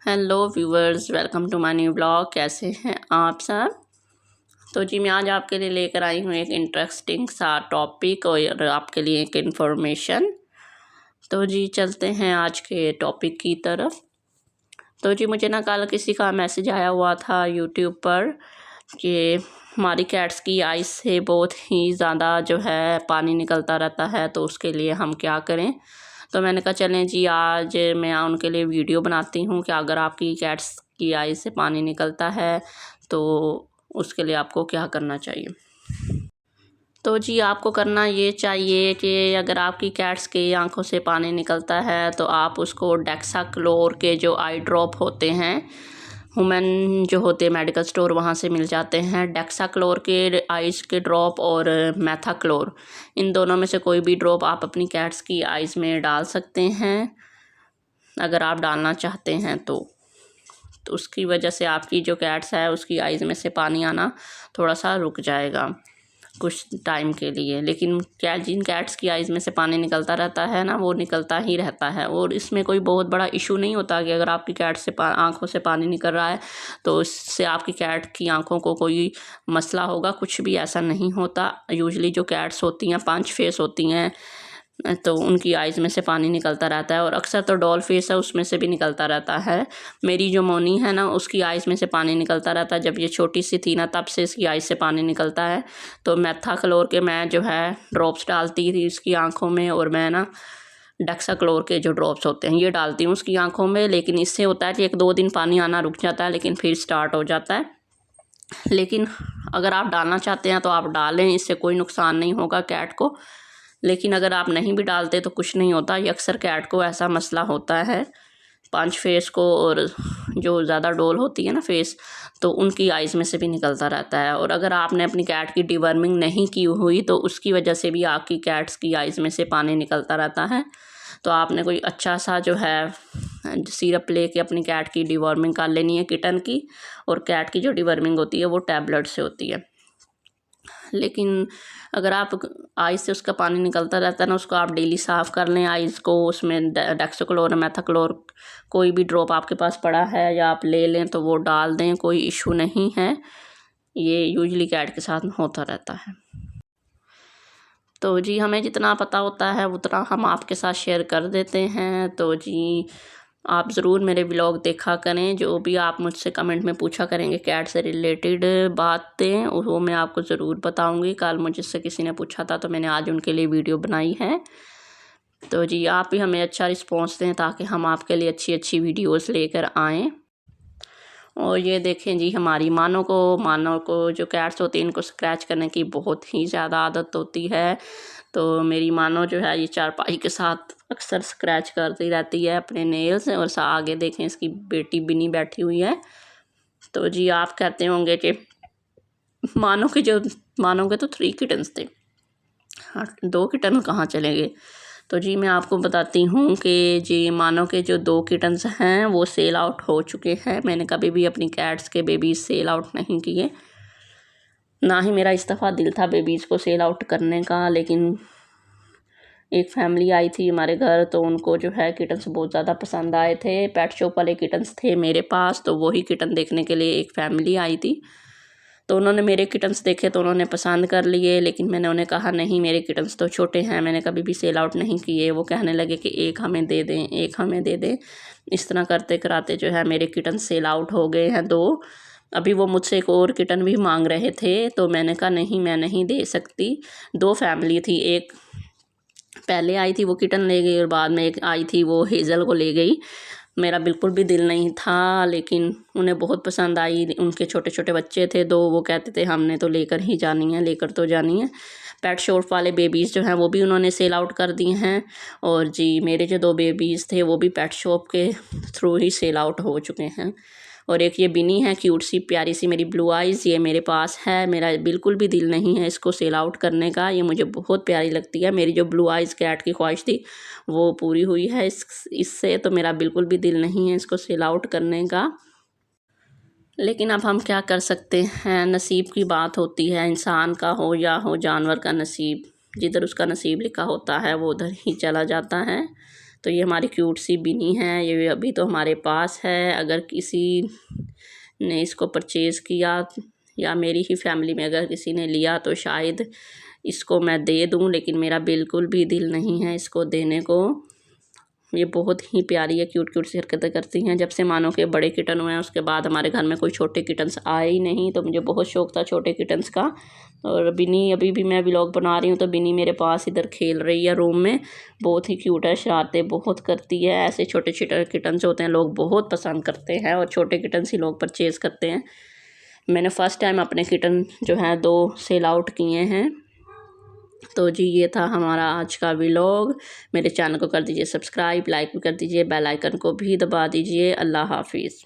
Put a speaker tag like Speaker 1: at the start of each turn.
Speaker 1: Hello viewers, welcome to my new blog. कैसे हैं आप सब? तो जी मैं आज आपके लिए लेकर आई हूँ एक इंटरेस्टिंग सा टॉपिक और आपके लिए एक इन्फॉर्मेशन। तो जी चलते हैं आज के टॉपिक की तरफ। तो जी मुझे ना कल किसी का मैसेज आया हुआ था यूट्यूब पर कि हमारी कैट्स की आइज़ से बहुत ही ज़्यादा जो है पानी निकलता रहता है, तो उसके लिए हम क्या करें। तो मैंने कहा चलें जी आज मैं उनके लिए वीडियो बनाती हूँ कि अगर आपकी कैट्स की आइज़ से पानी निकलता है तो उसके लिए आपको क्या करना चाहिए। तो जी आपको करना ये चाहिए कि अगर आपकी कैट्स की आंखों से पानी निकलता है तो आप उसको डेक्साक्लोर के जो आई ड्रॉप होते हैं, हुमन जो होते हैं मेडिकल स्टोर वहाँ से मिल जाते हैं, डेक्साक्लोर के आइज़ के ड्रॉप और मैथाक्लोर, इन दोनों में से कोई भी ड्रॉप आप अपनी कैट्स की आइज़ में डाल सकते हैं अगर आप डालना चाहते हैं तो उसकी वजह से आपकी जो कैट्स है उसकी आइज़ में से पानी आना थोड़ा सा रुक जाएगा कुछ टाइम के लिए। लेकिन जिन कैट्स की आइज़ में से पानी निकलता रहता है ना, वो निकलता ही रहता है और इसमें कोई बहुत बड़ा इशू नहीं होता कि अगर आपकी कैट से आंखों से पानी निकल रहा है तो इससे आपकी कैट की आंखों को कोई मसला होगा, कुछ भी ऐसा नहीं होता। यूजुअली जो कैट्स होती हैं 5 फेस होती हैं तो उनकी आइज़ में से पानी निकलता रहता है और अक्सर तो डॉल फेस है उसमें से भी निकलता रहता है। मेरी जो मोनी है ना उसकी आइज़ में से पानी निकलता रहता है, जब ये छोटी सी थी ना तब से इसकी आइज़ से पानी निकलता है। तो मैथाक्लोर के मैं जो है ड्रॉप्स डालती थी इसकी आँखों में और मैं ना डेक्साक्लोर के जो ड्रॉप्स होते हैं ये डालती हूँ उसकी आँखों में। लेकिन इससे होता है कि 1-2 दिन पानी आना रुक जाता है लेकिन फिर स्टार्ट हो जाता है। लेकिन अगर आप डालना चाहते हैं तो आप डालें, इससे कोई नुकसान नहीं होगा कैट को। लेकिन अगर आप नहीं भी डालते तो कुछ नहीं होता, ये अक्सर कैट को ऐसा मसला होता है 5 फेस को, और जो ज़्यादा डोल होती है ना फेस तो उनकी आइज़ में से भी निकलता रहता है। और अगर आपने अपनी कैट की डिवर्मिंग नहीं की हुई तो उसकी वजह से भी आपकी कैट्स की आइज़ में से पानी निकलता रहता है। तो आपने कोई अच्छा सा जो है सिरप लेके अपनी कैट की डिवर्मिंग कर लेनी है किटन की, और कैट की जो डिवर्मिंग होती है वो टैबलेट से होती है। लेकिन अगर आप आइज़ से उसका पानी निकलता रहता है ना, उसको आप डेली साफ़ कर लें आइज़ को, उसमें डेक्साक्लोर मैथाक्लोर कोई भी ड्रॉप आपके पास पड़ा है या आप ले लें तो वो डाल दें, कोई इशू नहीं है। ये यूजुअली कैट के साथ होता रहता है। तो जी हमें जितना पता होता है उतना हम आपके साथ शेयर कर देते हैं। तो जी आप ज़रूर मेरे व्लॉग देखा करें, जो भी आप मुझसे कमेंट में पूछा करेंगे कैट से रिलेटेड बातें वो मैं आपको ज़रूर बताऊंगी। कल मुझसे किसी ने पूछा था तो मैंने आज उनके लिए वीडियो बनाई है। तो जी आप भी हमें अच्छा रिस्पॉन्स दें ताकि हम आपके लिए अच्छी अच्छी वीडियोस लेकर आएँ। और ये देखें जी हमारी मानो को जो कैट्स होती हैं इनको स्क्रैच करने की बहुत ही ज़्यादा आदत होती है। तो मेरी मानो जो है ये चारपाई के साथ अक्सर स्क्रैच करती रहती है अपने नेल्स। और आगे देखें इसकी बेटी बिनी बैठी हुई है। तो जी आप कहते होंगे कि मानो के तो 3 किटन्स थे, हाँ 2 किटन कहाँ चले गए। तो जी मैं आपको बताती हूँ कि जी मानो के जो 2 किटन्स हैं वो सेल आउट हो चुके हैं। मैंने कभी भी अपनी कैट्स के बेबीज़ सेल आउट नहीं किए, ना ही मेरा इस दफ़ा दिल था बेबीज़ को सेल आउट करने का। लेकिन एक फैमिली आई थी हमारे घर तो उनको जो है किटन्स बहुत ज़्यादा पसंद आए थे। पेट शॉप वाले किटन्स थे मेरे पास, तो वही किटन देखने के लिए एक फैमिली आई थी। तो उन्होंने मेरे किटन्स देखे तो उन्होंने पसंद कर लिए, लेकिन मैंने उन्हें कहा नहीं मेरे किटन्स तो छोटे हैं, मैंने कभी भी सेल आउट नहीं किए। वो कहने लगे कि एक हमें दे दें, एक हमें दे दें। इस तरह करते कराते जो है मेरे किटन्स सेल आउट हो गए हैं 2। अभी वो मुझसे एक और किटन भी मांग रहे थे तो मैंने कहा नहीं मैं नहीं दे सकती। 2 फैमिली थी, एक पहले आई थी वो किटन ले गई और बाद में एक आई थी वो हेज़ल को ले गई। मेरा बिल्कुल भी दिल नहीं था, लेकिन उन्हें बहुत पसंद आई। उनके छोटे छोटे बच्चे थे 2, वो कहते थे हमने तो लेकर ही जानी है, लेकर तो जानी है। पेट शॉप वाले बेबीज़ जो हैं वो भी उन्होंने सेल आउट कर दिए हैं। और जी मेरे जो 2 बेबीज़ थे वो भी पेट शॉप के थ्रू ही सेल आउट हो चुके हैं। और एक ये बिनी है क्यूट सी प्यारी सी मेरी ब्लू आइज़, ये मेरे पास है। मेरा बिल्कुल भी दिल नहीं है इसको सेल आउट करने का, ये मुझे बहुत प्यारी लगती है। मेरी जो ब्लू आइज़ कैट की ख्वाहिश थी वो पूरी हुई है इससे, तो मेरा बिल्कुल भी दिल नहीं है इसको सेल आउट करने का। लेकिन अब हम क्या कर सकते हैं, नसीब की बात होती है, इंसान का हो या हो जानवर का नसीब, जिधर उसका नसीब लिखा होता है वो उधर ही चला जाता है। तो ये हमारी क्यूट सी बिनी है, ये अभी तो हमारे पास है। अगर किसी ने इसको परचेज़ किया या मेरी ही फैमिली में अगर किसी ने लिया तो शायद इसको मैं दे दूं, लेकिन मेरा बिल्कुल भी दिल नहीं है इसको देने को। ये बहुत ही प्यारी है, क्यूट क्यूट सी हरकतें करती हैं। जब से मानो के बड़े किटन हुए हैं उसके बाद हमारे घर में कोई छोटे किटन्स आए ही नहीं, तो मुझे बहुत शौक़ था छोटे किटन्स का। और बिनी अभी भी मैं व्लॉग बना रही हूँ तो बिनी मेरे पास इधर खेल रही है रूम में। बहुत ही क्यूट है, शरारतें बहुत करती है। ऐसे छोटे छोटे किटन्स होते हैं लोग बहुत पसंद करते हैं और छोटे किटन्स ही लोग परचेज़ करते हैं। मैंने फ़र्स्ट टाइम अपने किटन जो हैं 2 सेल आउट किए हैं। तो जी ये था हमारा आज का व्लॉग। मेरे चैनल को कर दीजिए सब्सक्राइब, लाइक भी कर दीजिए, बेल आइकन को भी दबा दीजिए। अल्लाह हाफिज़।